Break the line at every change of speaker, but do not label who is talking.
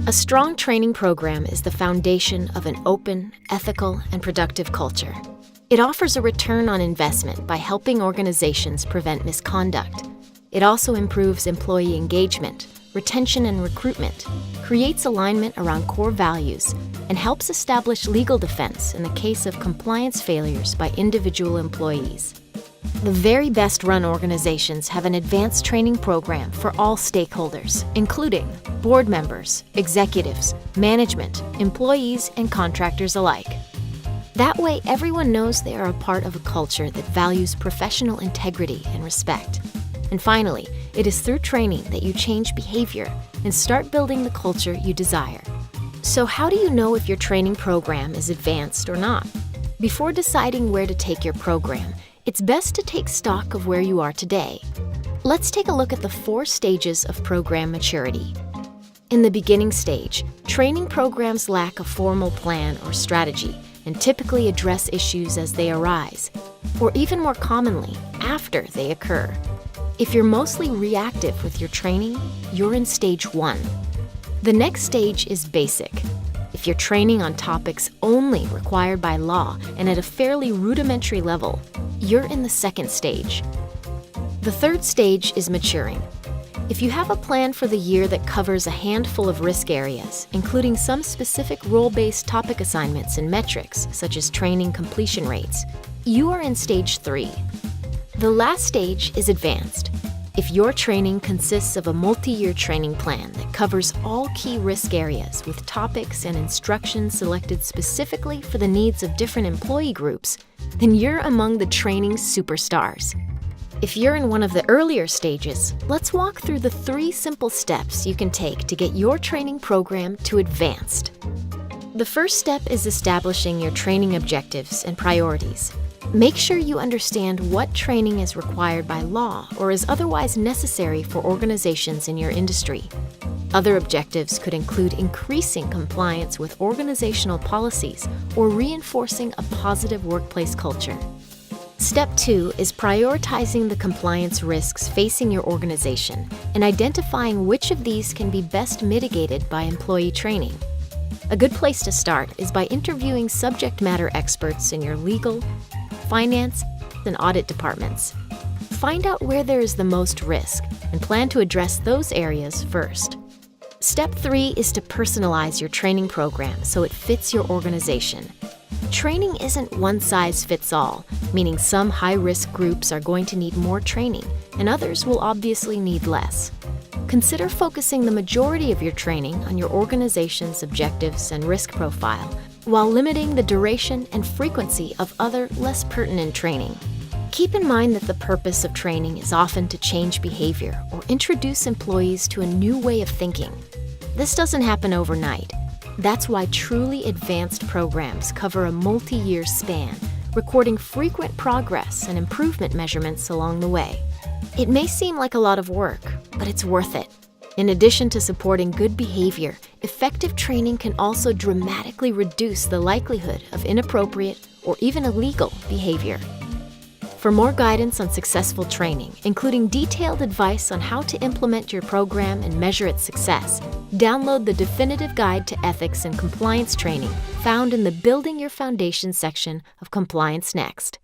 A strong training program is the foundation of an open, ethical, and productive culture. It offers a return on investment by helping organizations prevent misconduct. It also improves employee engagement, retention and recruitment, creates alignment around core values, and helps establish legal defense in the case of compliance failures by individual employees. The very best-run organizations have an advanced training program for all stakeholders, including board members, executives, management, employees, and contractors alike. That way, everyone knows they are a part of a culture that values professional integrity and respect. And finally, it is through training that you change behavior and start building the culture you desire. So how do you know if your training program is advanced or not? Before deciding where to take your program, it's best to take stock of where you are today. Let's take a look at the 4 stages of program maturity. In the beginning stage, training programs lack a formal plan or strategy and typically address issues as they arise, or even more commonly, after they occur. If you're mostly reactive with your training, you're in stage 1. The next stage is basic. If you're training on topics only required by law and at a fairly rudimentary level, you're in the second stage. The third stage is maturing. If you have a plan for the year that covers a handful of risk areas, including some specific role-based topic assignments and metrics, such as training completion rates, you are in stage 3. The last stage is advanced. If your training consists of a multi-year training plan that covers all key risk areas with topics and instructions selected specifically for the needs of different employee groups, then you're among the training superstars. If you're in one of the earlier stages, let's walk through the 3 simple steps you can take to get your training program to advanced. The first step is establishing your training objectives and priorities. Make sure you understand what training is required by law or is otherwise necessary for organizations in your industry. Other objectives could include increasing compliance with organizational policies or reinforcing a positive workplace culture. Step 2 is prioritizing the compliance risks facing your organization and identifying which of these can be best mitigated by employee training. A good place to start is by interviewing subject matter experts in your legal, finance, and audit departments. Find out where there is the most risk and plan to address those areas first. Step 3 is to personalize your training program so it fits your organization. Training isn't one size fits all, meaning some high-risk groups are going to need more training and others will obviously need less. Consider focusing the majority of your training on your organization's objectives and risk profile, while limiting the duration and frequency of other, less pertinent training. Keep in mind that the purpose of training is often to change behavior or introduce employees to a new way of thinking. This doesn't happen overnight. That's why truly advanced programs cover a multi-year span, recording frequent progress and improvement measurements along the way. It may seem like a lot of work, but it's worth it. In addition to supporting good behavior, effective training can also dramatically reduce the likelihood of inappropriate or even illegal behavior. For more guidance on successful training, including detailed advice on how to implement your program and measure its success, download the Definitive Guide to Ethics and Compliance Training found in the Building Your Foundation section of Compliance Next.